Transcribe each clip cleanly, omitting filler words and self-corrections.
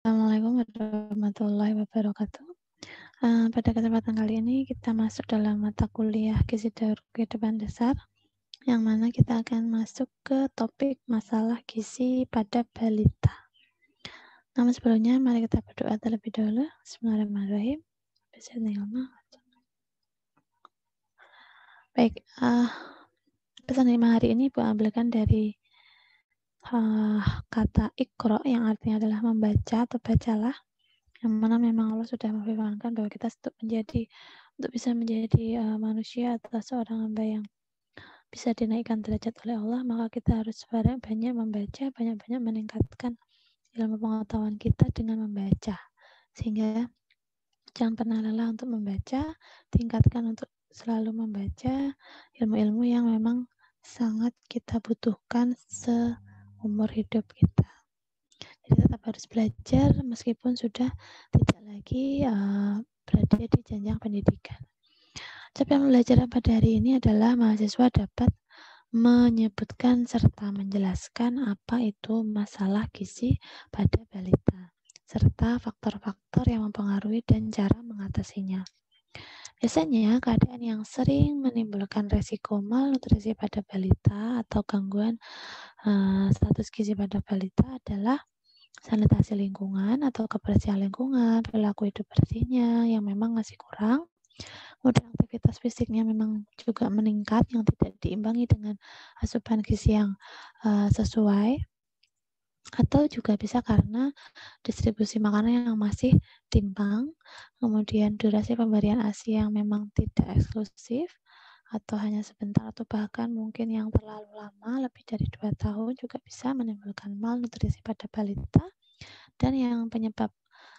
Assalamualaikum warahmatullahi wabarakatuh. Pada kesempatan kali ini kita masuk dalam mata kuliah Gizi dan Kehidupan Dasar, yang mana kita akan masuk ke topik masalah gizi pada balita. Namun sebelumnya mari kita berdoa terlebih dahulu. Bismillahirrahmanirrahim. Baik, pesan 5 hari ini Ibu ambilkan dari kata Iqra yang artinya adalah membaca atau bacalah, yang mana memang Allah sudah memfirmankan bahwa kita untuk bisa menjadi manusia atau seorang hamba yang bisa dinaikkan derajat oleh Allah, maka kita harus banyak membaca, banyak-banyak meningkatkan ilmu pengetahuan kita dengan membaca. Sehingga jangan pernah lelah untuk membaca, tingkatkan untuk selalu membaca ilmu-ilmu yang memang sangat kita butuhkan seumur hidup kita. Jadi tetap harus belajar meskipun sudah tidak lagi berada di jenjang pendidikan. Capaian pembelajaran pada hari ini adalah mahasiswa dapat menyebutkan serta menjelaskan apa itu masalah gizi pada balita, serta faktor-faktor yang mempengaruhi dan cara mengatasinya. Biasanya keadaan yang sering menimbulkan resiko malnutrisi pada balita atau gangguan status gizi pada balita adalah sanitasi lingkungan atau kebersihan lingkungan, perilaku hidup bersihnya yang memang masih kurang, kemudian aktivitas fisiknya memang juga meningkat yang tidak diimbangi dengan asupan gizi yang sesuai, atau juga bisa karena distribusi makanan yang masih timpang, kemudian durasi pemberian ASI yang memang tidak eksklusif atau hanya sebentar, atau bahkan mungkin yang terlalu lama lebih dari 2 tahun juga bisa menimbulkan malnutrisi pada balita. Dan yang penyebab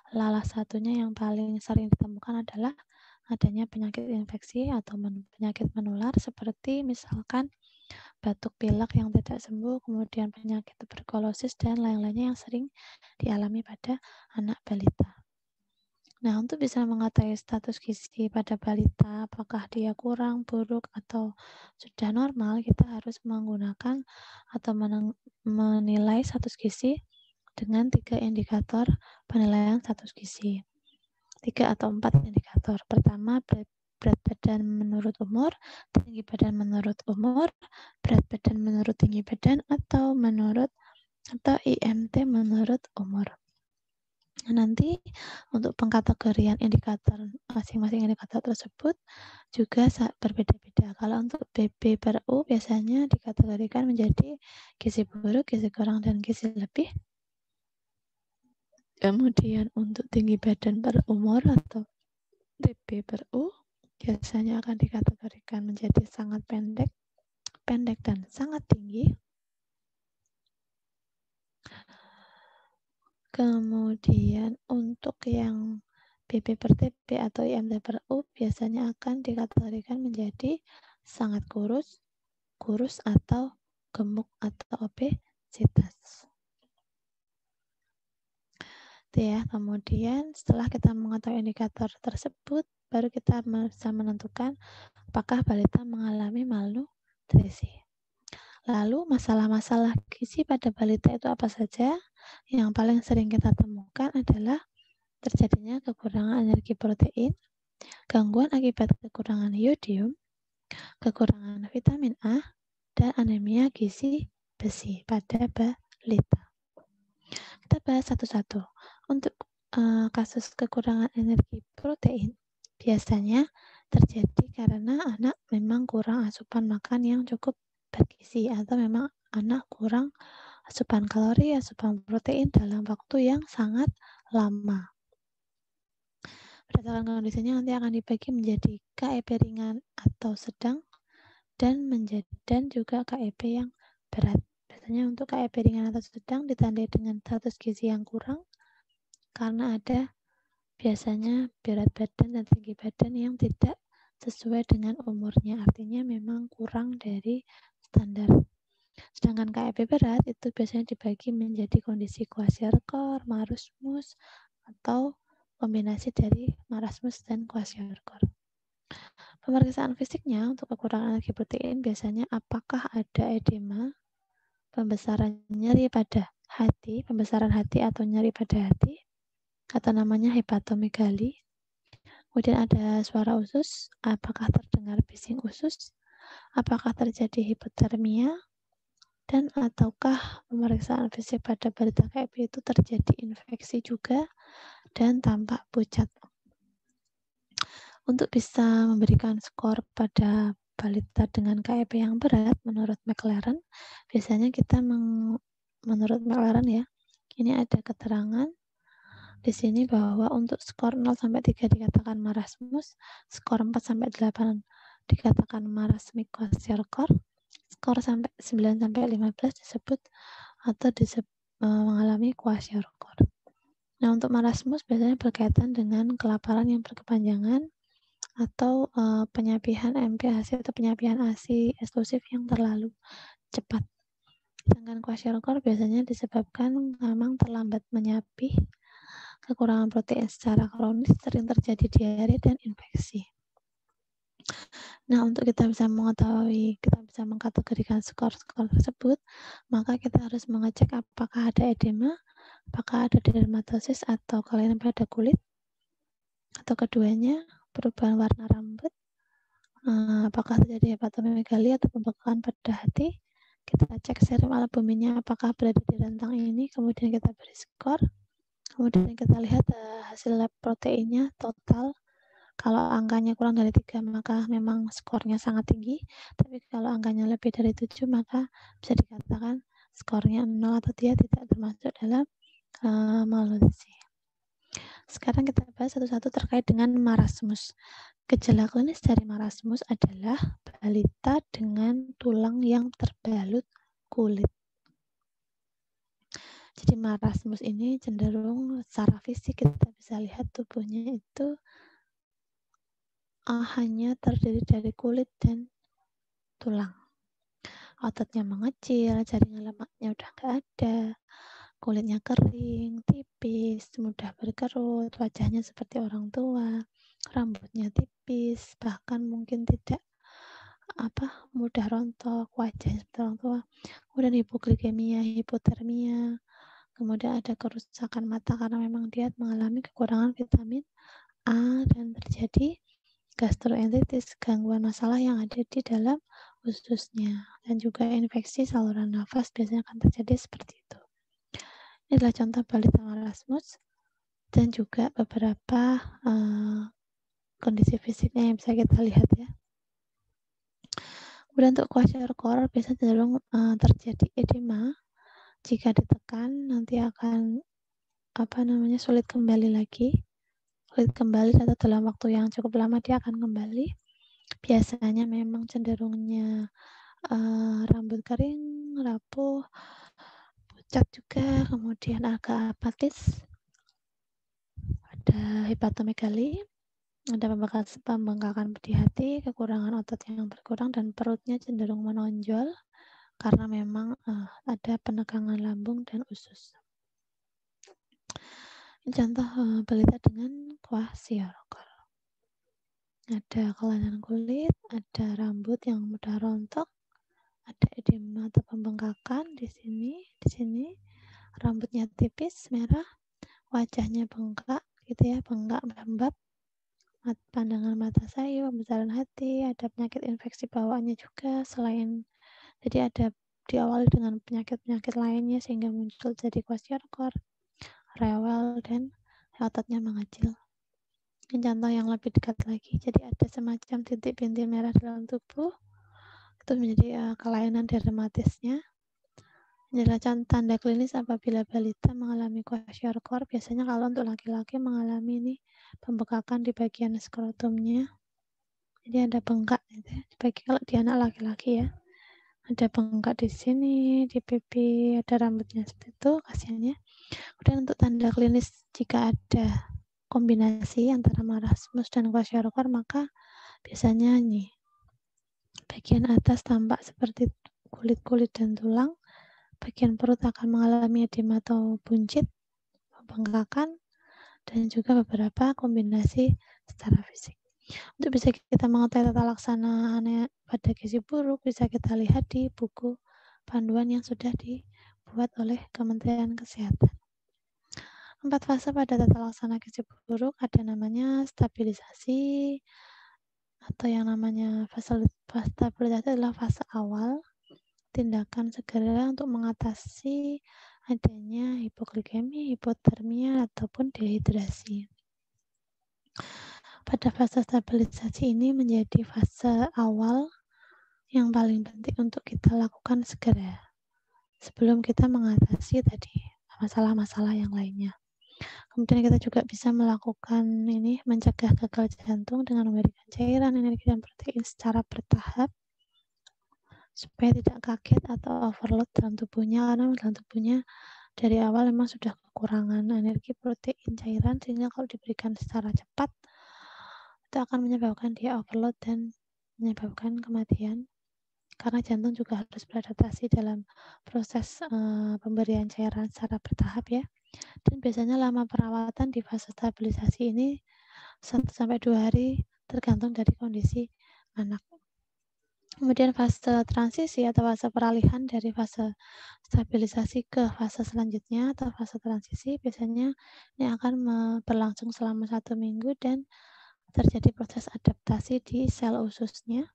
salah satunya yang paling sering ditemukan adalah adanya penyakit infeksi atau penyakit menular seperti misalkan batuk pilek yang tidak sembuh, kemudian penyakit tuberkulosis dan lain-lainnya yang sering dialami pada anak balita. Nah, untuk bisa mengetahui status gizi pada balita, apakah dia kurang, buruk, atau sudah normal, kita harus menggunakan atau menilai status gizi dengan 3 indikator penilaian status gizi. 3 atau 4 indikator. Pertama, berat badan menurut umur, tinggi badan menurut umur, berat badan menurut tinggi badan, atau IMT menurut umur. Nanti untuk pengkategorian indikator masing-masing indikator tersebut juga berbeda-beda. Kalau untuk BB per U biasanya dikategorikan menjadi gizi buruk, gizi kurang, dan gizi lebih. Kemudian untuk tinggi badan per umur atau TB per U biasanya akan dikategorikan menjadi sangat pendek, dan sangat tinggi. Kemudian untuk yang BB per TB atau IMT per U biasanya akan dikategorikan menjadi sangat kurus atau gemuk atau obesitas. Ya, kemudian setelah kita mengetahui indikator tersebut, baru kita bisa menentukan apakah balita mengalami malnutrisi. Lalu masalah-masalah gizi pada balita itu apa saja? Yang paling sering kita temukan adalah terjadinya kekurangan energi protein, gangguan akibat kekurangan yodium, kekurangan vitamin A, dan anemia gizi besi pada balita. Kita bahas satu-satu. Untuk kasus kekurangan energi protein, biasanya terjadi karena anak memang kurang asupan makan yang cukup bergizi, atau memang anak kurang asupan kalori, asupan protein dalam waktu yang sangat lama. Berdasarkan kondisinya nanti akan dibagi menjadi KEP ringan atau sedang dan juga KEP yang berat. Biasanya untuk KEP ringan atau sedang ditandai dengan status gizi yang kurang karena ada biasanya berat badan dan tinggi badan yang tidak sesuai dengan umurnya, artinya memang kurang dari standar. Sedangkan KEP berat itu biasanya dibagi menjadi kondisi kwashiorkor, marasmus, atau kombinasi dari marasmus dan kwashiorkor. Pemeriksaan fisiknya untuk kekurangan energi protein biasanya apakah ada edema, pembesaran hati atau nyeri pada hati, atau namanya hepatomegali. Kemudian ada suara usus, apakah terdengar bising usus, apakah terjadi hipotermia, dan ataukah pemeriksaan fisik pada balita KIP itu terjadi infeksi juga dan tampak pucat. Untuk bisa memberikan skor pada balita dengan KIP yang berat menurut McLaren, biasanya kita menurut McLaren ya, ini ada keterangan di sini bahwa untuk skor 0 sampai 3 dikatakan marasmus, skor 4 sampai 8 dikatakan marasmic kwashiorkor, skor sampai 9 sampai 15 disebut atau mengalami kwashiorkor. Nah, untuk marasmus biasanya berkaitan dengan kelaparan yang berkepanjangan atau penyapihan MPASI atau penyapihan ASI eksklusif yang terlalu cepat. Sedangkan kwashiorkor biasanya disebabkan memang terlambat menyapih, kekurangan protein secara kronis, sering terjadi diare dan infeksi. Nah, untuk kita bisa mengetahui, kita bisa mengkategorikan skor-skor tersebut, maka kita harus mengecek apakah ada edema, apakah ada dermatosis atau kelainan pada kulit, atau keduanya, perubahan warna rambut, apakah terjadi hepatomegali atau pembekakan pada hati. Kita cek serum albuminnya apakah berada di rentang ini, kemudian kita beri skor. Kemudian kita lihat hasil lab proteinnya total. Kalau angkanya kurang dari 3 maka memang skornya sangat tinggi. Tapi kalau angkanya lebih dari 7 maka bisa dikatakan skornya 0 atau dia tidak termasuk dalam malnutrisi. Sekarang kita bahas satu-satu terkait dengan marasmus. Gejala klinis dari marasmus adalah balita dengan tulang yang terbalut kulit. Jadi marasmus ini cenderung secara fisik kita bisa lihat tubuhnya itu hanya terdiri dari kulit dan tulang. Ototnya mengecil, jaringan lemaknya udah nggak ada, kulitnya kering, tipis, mudah berkerut, wajahnya seperti orang tua, rambutnya tipis, bahkan mungkin tidak mudah rontok, wajahnya seperti orang tua. Kemudian hipoglikemia, hipotermia, kemudian ada kerusakan mata karena memang dia mengalami kekurangan vitamin A dan terjadi gastroenteritis, gangguan masalah yang ada di dalam ususnya, dan juga infeksi saluran nafas biasanya akan terjadi seperti itu. Ini adalah contoh balita marasmus dan juga beberapa kondisi fisiknya yang bisa kita lihat ya. Kemudian untuk kwashiorkor biasanya cenderung terjadi edema. Jika ditekan nanti akan sulit kembali lagi. Sulit kembali atau dalam waktu yang cukup lama dia akan kembali. Biasanya memang cenderungnya rambut kering, rapuh, pucat juga, kemudian agak apatis, ada hepatomegali, ada pembengkakan di hati, kekurangan otot yang berkurang, dan perutnya cenderung menonjol karena memang ada penegangan lambung dan usus. Ini contoh balita dengan kwashiorkor. Ada kelainan kulit, ada rambut yang mudah rontok, ada edema atau pembengkakan di sini, rambutnya tipis, merah, wajahnya bengkak, gitu ya, bengkak, lembab, pandangan mata sayu, pembesaran hati, ada penyakit infeksi bawaannya juga, jadi ada diawali dengan penyakit-penyakit lainnya sehingga muncul jadi kwashiorkor, rewel, dan ototnya mengecil. Ini contoh yang lebih dekat lagi. Jadi ada semacam titik bintik merah dalam tubuh. Itu menjadi kelainan dermatisnya. Ini adalah tanda klinis apabila balita mengalami kwashiorkor. Biasanya kalau untuk laki-laki mengalami ini pembekakan di bagian skrotumnya. Jadi ada bengkak gitu ya. Kalau di anak laki-laki ya. Ada bengkak di sini, di pipi, ada rambutnya seperti itu, kasihannya. Kemudian untuk tanda klinis jika ada kombinasi antara marasmus dan kwashiorkor, maka biasanya nih bagian atas tampak seperti kulit-kulit dan tulang, bagian perut akan mengalami edema atau buncit, pembengkakan, dan juga beberapa kombinasi secara fisik. Untuk bisa kita mengetahui tata laksana pada gizi buruk, bisa kita lihat di buku panduan yang sudah dibuat oleh Kementerian Kesehatan. 4 fase pada tata laksana gizi buruk ada namanya stabilisasi, atau yang namanya fase stabilisasi adalah fase awal tindakan segera untuk mengatasi adanya hipoglikemi, hipotermia, ataupun dehidrasi. Pada fase stabilisasi ini menjadi fase awal yang paling penting untuk kita lakukan segera sebelum kita mengatasi tadi masalah-masalah yang lainnya. Kemudian kita juga bisa melakukan mencegah gagal jantung dengan memberikan cairan, energi, dan protein secara bertahap supaya tidak kaget atau overload dalam tubuhnya, karena dalam tubuhnya dari awal memang sudah kekurangan energi, protein, cairan, sehingga kalau diberikan secara cepat itu akan menyebabkan dia overload dan menyebabkan kematian, karena jantung juga harus beradaptasi dalam proses pemberian cairan secara bertahap ya. Dan biasanya lama perawatan di fase stabilisasi ini 1-2 hari tergantung dari kondisi anak. Kemudian fase transisi atau fase peralihan dari fase stabilisasi ke fase selanjutnya atau fase transisi biasanya ini akan berlangsung selama 1 minggu dan terjadi proses adaptasi di sel ususnya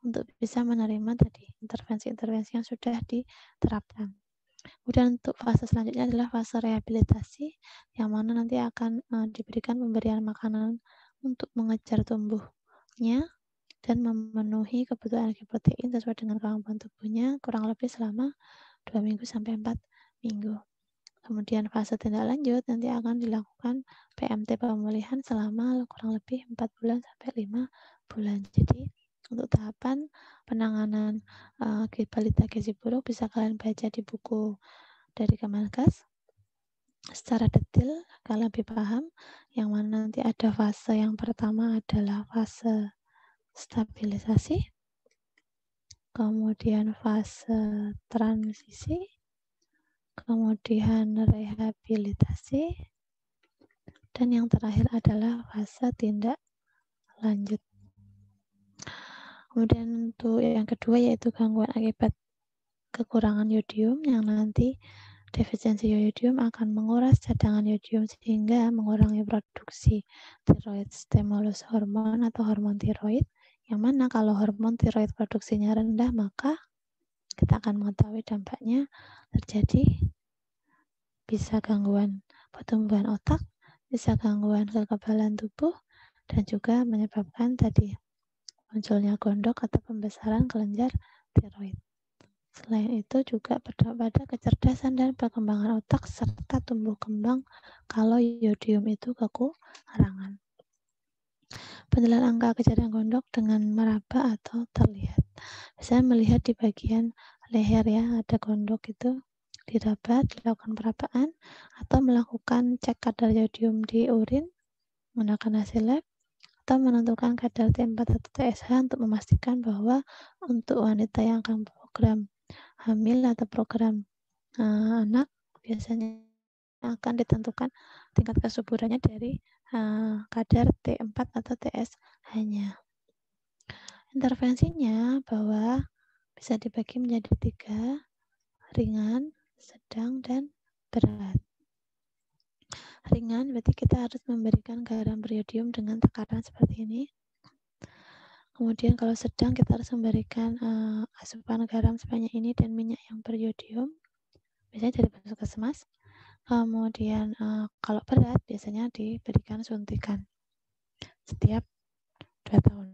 untuk bisa menerima tadi intervensi-intervensi yang sudah diterapkan. Kemudian untuk fase selanjutnya adalah fase rehabilitasi, yang mana nanti akan diberikan pemberian makanan untuk mengejar tumbuhnya dan memenuhi kebutuhan energi protein sesuai dengan kemampuan tubuhnya kurang lebih selama 2 minggu sampai 4 minggu. Kemudian fase tindak lanjut nanti akan dilakukan PMT pemulihan selama kurang lebih 4 bulan sampai 5 bulan. Jadi untuk tahapan penanganan balita gizi buruk bisa kalian baca di buku dari Kemenkes secara detail kalian lebih paham, yang mana nanti ada fase yang pertama adalah fase stabilisasi, kemudian fase transisi, kemudian rehabilitasi, dan yang terakhir adalah fase tindak lanjut. Kemudian untuk yang kedua yaitu gangguan akibat kekurangan yodium, yang nanti defisiensi yodium akan menguras cadangan yodium sehingga mengurangi produksi tiroid stimulus hormon atau hormon tiroid, yang mana kalau hormon tiroid produksinya rendah maka kita akan mengetahui dampaknya terjadi bisa gangguan pertumbuhan otak, bisa gangguan kekebalan tubuh, dan juga menyebabkan tadi munculnya gondok atau pembesaran kelenjar tiroid. Selain itu juga berdampak pada kecerdasan dan perkembangan otak serta tumbuh kembang kalau yodium itu kekurangan. Penilaian angka kejadian gondok dengan meraba atau terlihat. Saya melihat di bagian leher ya, ada gondok itu diraba, dilakukan perabaan atau melakukan cek kadar yodium di urin menggunakan hasil lab atau menentukan kadar T4 atau TSH untuk memastikan bahwa untuk wanita yang akan program hamil atau program anak biasanya akan ditentukan tingkat kesuburannya dari kadar T4 atau TSH-nya. Intervensinya bahwa bisa dibagi menjadi 3, ringan, sedang, dan berat. Ringan berarti kita harus memberikan garam beriodium dengan tekanan seperti ini. Kemudian kalau sedang kita harus memberikan asupan garam sebanyak ini dan minyak yang beriodium, biasanya dari puskesmas. Kemudian kalau berat biasanya diberikan suntikan setiap 2 tahun.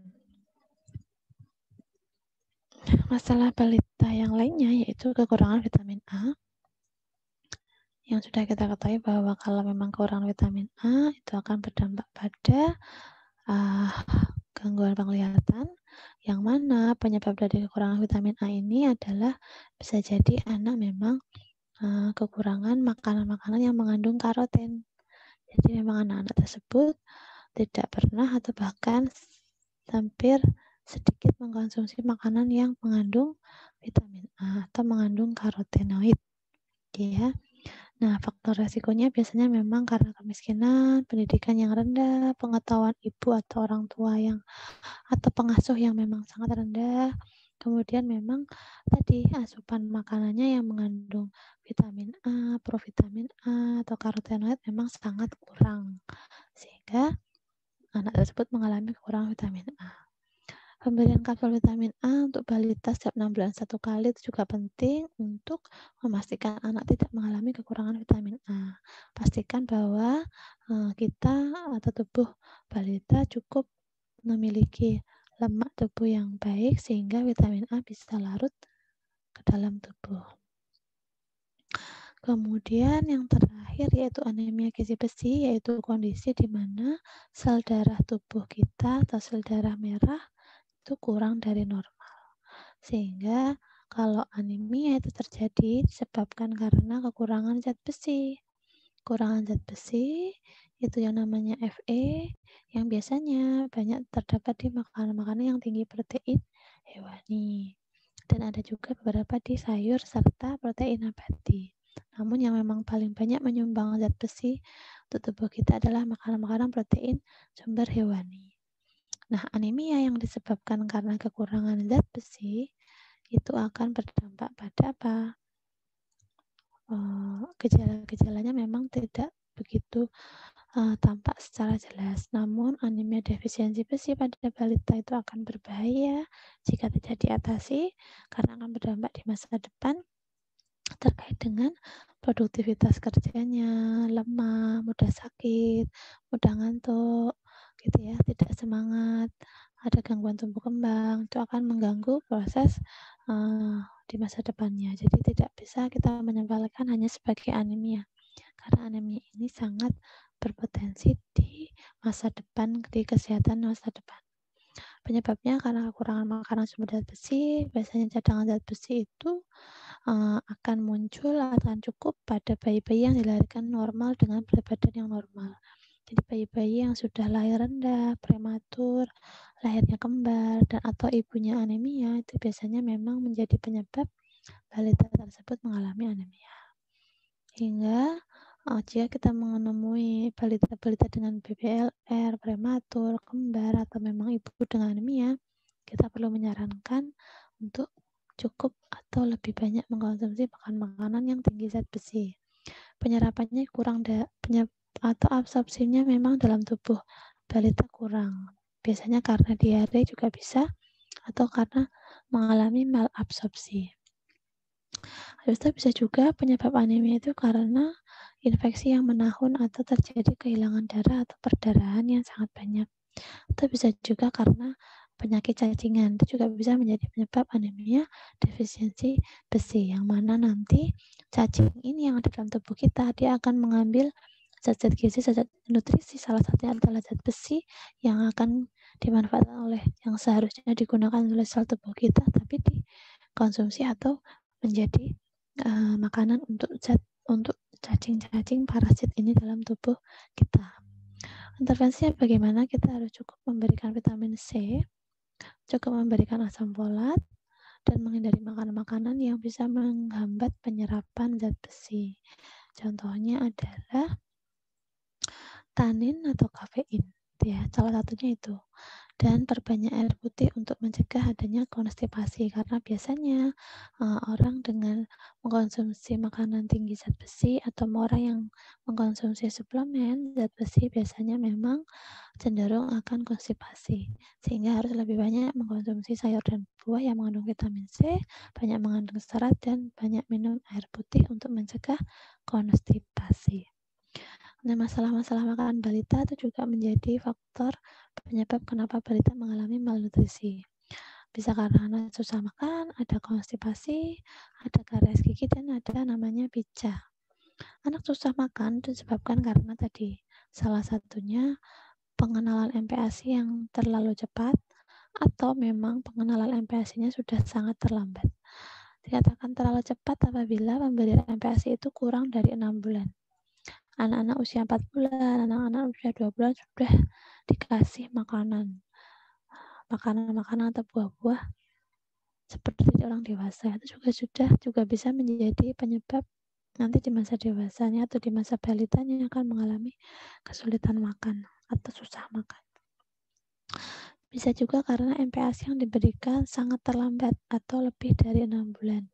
Masalah balita yang lainnya yaitu kekurangan vitamin A. Yang sudah kita ketahui bahwa kalau memang kekurangan vitamin A itu akan berdampak pada gangguan penglihatan, yang mana penyebab dari kekurangan vitamin A ini adalah bisa jadi anak memang kekurangan makanan-makanan yang mengandung karoten. Jadi memang anak-anak tersebut tidak pernah atau bahkan hampir sedikit mengkonsumsi makanan yang mengandung vitamin A atau mengandung karotenoid. Ya. Nah, faktor resikonya biasanya memang karena kemiskinan, pendidikan yang rendah, pengetahuan ibu atau orang tua atau pengasuh yang memang sangat rendah, Kemudian memang tadi asupan makanannya yang mengandung vitamin A, provitamin A, atau karotenoid memang sangat kurang, sehingga anak tersebut mengalami kekurangan vitamin A. Pemberian kapsul vitamin A untuk balita setiap 6 bulan 1 kali itu juga penting untuk memastikan anak tidak mengalami kekurangan vitamin A. Pastikan bahwa kita atau tubuh balita cukup memiliki lemak tubuh yang baik sehingga vitamin A bisa larut ke dalam tubuh. Kemudian yang terakhir yaitu anemia gizi besi, yaitu kondisi di mana sel darah tubuh kita atau sel darah merah itu kurang dari normal. Sehingga kalau anemia itu terjadi disebabkan karena kekurangan zat besi. Kekurangan zat besi itu yang namanya Fe yang biasanya banyak terdapat di makanan-makanan yang tinggi protein hewani. Dan ada juga beberapa di sayur serta protein nabati. Namun yang memang paling banyak menyumbang zat besi untuk tubuh kita adalah makanan-makanan protein sumber hewani. Nah, anemia yang disebabkan karena kekurangan zat besi itu akan berdampak pada apa? Gejala-gejalanya memang tidak begitu tampak secara jelas. Namun, anemia defisiensi besi pada balita itu akan berbahaya jika tidak diatasi karena akan berdampak di masa depan terkait dengan produktivitas kerjanya, lemah, mudah sakit, mudah ngantuk, gitu ya, tidak semangat, ada gangguan tumbuh kembang, itu akan mengganggu proses di masa depannya. Jadi tidak bisa kita menyimpulkan hanya sebagai anemia, karena anemia ini sangat berpotensi di masa depan, di kesehatan masa depan. Penyebabnya karena kekurangan makanan sumber zat besi, biasanya cadangan zat besi itu akan muncul akan cukup pada bayi-bayi yang dilahirkan normal dengan berat badan yang normal. Jadi bayi-bayi yang sudah lahir rendah, prematur, lahirnya kembar, dan atau ibunya anemia itu biasanya memang menjadi penyebab balita tersebut mengalami anemia. Hingga jika kita menemui balita-balita dengan BBLR, prematur, kembar, atau memang ibu dengan anemia, kita perlu menyarankan untuk cukup atau lebih banyak mengkonsumsi makanan yang tinggi zat besi. Penyerapannya kurang atau absorpsinya memang dalam tubuh balita kurang. Biasanya karena diare juga bisa atau karena mengalami malabsorpsi. Habis itu bisa juga penyebab anemia itu karena infeksi yang menahun atau terjadi kehilangan darah atau perdarahan yang sangat banyak. Atau bisa juga karena penyakit cacingan, itu juga bisa menjadi penyebab anemia defisiensi besi, yang mana nanti cacing ini yang ada dalam tubuh kita, dia akan mengambil zat-zat gizi, zat nutrisi, salah satunya adalah zat besi yang akan dimanfaatkan oleh yang seharusnya digunakan oleh sel tubuh kita, tapi dikonsumsi atau menjadi makanan untuk cacing-cacing parasit ini dalam tubuh kita. Intervensinya bagaimana? Kita harus cukup memberikan vitamin C, cukup memberikan asam folat, dan menghindari makanan-makanan yang bisa menghambat penyerapan zat besi. Contohnya adalah tanin atau kafein, ya, salah satunya itu. Dan perbanyak air putih untuk mencegah adanya konstipasi, karena biasanya orang dengan mengkonsumsi makanan tinggi zat besi atau orang yang mengkonsumsi suplemen zat besi biasanya memang cenderung akan konstipasi, sehingga harus lebih banyak mengkonsumsi sayur dan buah yang mengandung vitamin C, banyak mengandung serat, dan banyak minum air putih untuk mencegah konstipasi. Nah, masalah-masalah makanan balita itu juga menjadi faktor penyebab kenapa balita mengalami malnutrisi. Bisa karena anak susah makan, ada konstipasi, ada karies gigi, dan ada namanya pica. Anak susah makan disebabkan karena tadi salah satunya pengenalan MPASI yang terlalu cepat, atau memang pengenalan MPASI-nya sudah sangat terlambat. Dikatakan terlalu cepat apabila pemberian MPASI itu kurang dari 6 bulan. Anak-anak usia 4 bulan, anak-anak usia 2 bulan sudah dikasih makanan atau buah-buah seperti orang dewasa. Itu juga bisa menjadi penyebab nanti di masa dewasanya atau di masa balitanya akan mengalami kesulitan makan atau susah makan. Bisa juga karena MPASI yang diberikan sangat terlambat atau lebih dari 6 bulan.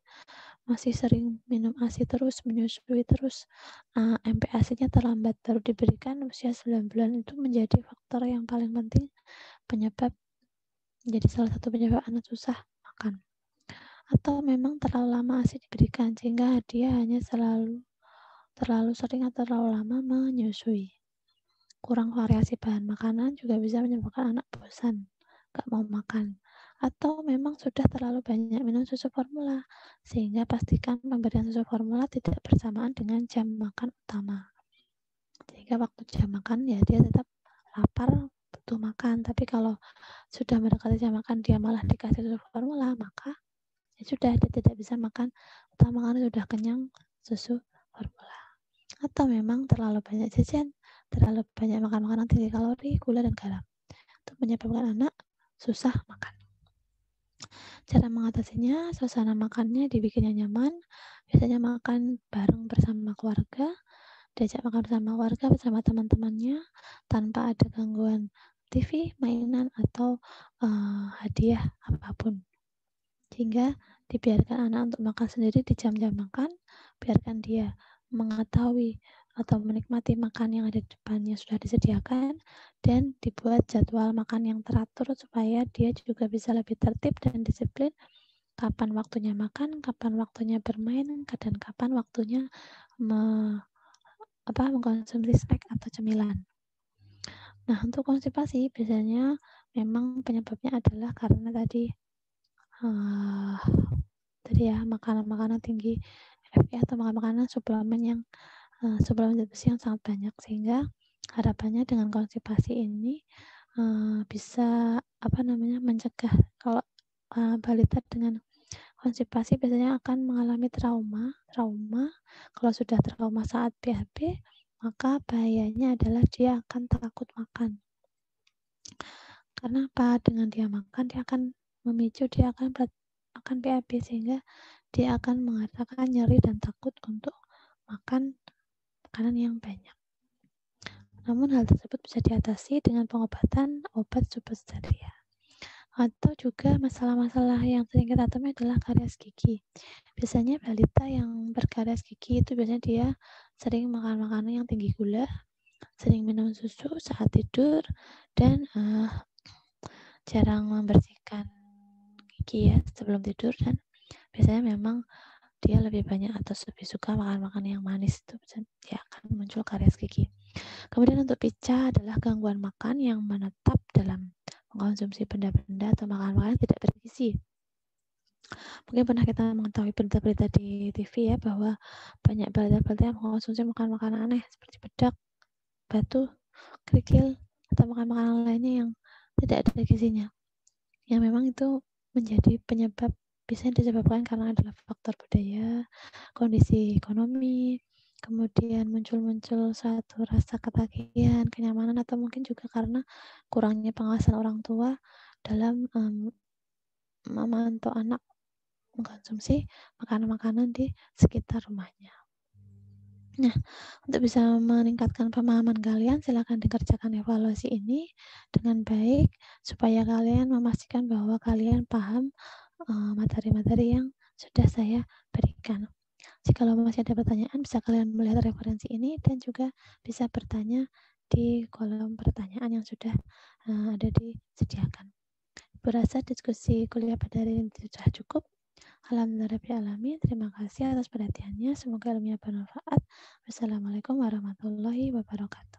Masih sering minum ASI terus, menyusui terus, MPASI-nya terlambat baru diberikan usia 9 bulan, itu menjadi faktor yang paling penting penyebab menjadi salah satu penyebab anak susah makan. Atau memang terlalu lama ASI diberikan sehingga dia hanya terlalu sering atau terlalu lama menyusui. Kurang variasi bahan makanan juga bisa menyebabkan anak bosan, gak mau makan. Atau memang sudah terlalu banyak minum susu formula, sehingga pastikan pemberian susu formula tidak bersamaan dengan jam makan utama. Sehingga waktu jam makan ya dia tetap lapar, butuh makan. Tapi kalau sudah mendekati jam makan dia malah dikasih susu formula, maka ya sudah dia tidak bisa makan utama karena sudah kenyang susu formula. Atau memang terlalu banyak jajan, terlalu banyak makan makanan tinggi kalori, gula, dan garam. Itu menyebabkan anak susah makan. Cara mengatasinya, suasana makannya dibikinnya nyaman, biasanya makan bareng bersama keluarga, diajak makan bersama keluarga, bersama teman-temannya, tanpa ada gangguan TV, mainan, atau hadiah apapun. Sehingga dibiarkan anak untuk makan sendiri di jam-jam makan, biarkan dia mengetahui atau menikmati makan yang ada di depannya sudah disediakan, dan dibuat jadwal makan yang teratur supaya dia juga bisa lebih tertib dan disiplin kapan waktunya makan, kapan waktunya bermain, dan kapan waktunya mengkonsumsi snack atau cemilan. Nah, untuk konstipasi biasanya memang penyebabnya adalah karena tadi ya makanan-makanan tinggi FI atau makanan suplemen yang suplemen zat besi yang sangat banyak, sehingga harapannya dengan konstipasi ini bisa mencegah kalau balita dengan konstipasi biasanya akan mengalami trauma. Kalau sudah trauma saat BAB, maka bahayanya adalah dia akan takut makan. Karena apa? Dengan dia makan, dia akan memicu dia akan BAB, sehingga dia akan mengatakan nyeri dan takut untuk makan makanan yang banyak. Namun hal tersebut bisa diatasi dengan pengobatan obat substancia. Atau juga masalah-masalah yang sering kita temui adalah karies gigi. Biasanya balita yang berkaries gigi itu biasanya dia sering makan makanan yang tinggi gula, sering minum susu saat tidur, dan jarang membersihkan gigi ya sebelum tidur, dan biasanya memang dia lebih banyak atau lebih suka makan yang manis, itu dia akan muncul karies gigi. Kemudian untuk pica adalah gangguan makan yang menetap dalam mengkonsumsi benda-benda atau makanan tidak bergizi. Mungkin pernah kita mengetahui berita-berita di TV ya, bahwa banyak balita-balita yang mengkonsumsi makanan aneh seperti bedak, batu, kerikil, atau makanan lainnya yang tidak ada gizinya. Yang memang itu menjadi penyebab, bisa disebabkan karena adalah faktor budaya, kondisi ekonomi, kemudian muncul satu rasa ketagihan, kenyamanan, atau mungkin juga karena kurangnya pengawasan orang tua dalam memantau anak mengkonsumsi makanan-makanan di sekitar rumahnya. Nah, untuk bisa meningkatkan pemahaman kalian, silakan dikerjakan evaluasi ini dengan baik supaya kalian memastikan bahwa kalian paham materi-materi yang sudah saya berikan. Jika masih ada pertanyaan, bisa kalian melihat referensi ini dan juga bisa bertanya di kolom pertanyaan yang sudah ada disediakan. Berasa diskusi kuliah pada hari ini sudah cukup. Alhamdulillahirrahmanirrahim. Terima kasih atas perhatiannya. Semoga ilmunya bermanfaat. Wassalamualaikum warahmatullahi wabarakatuh.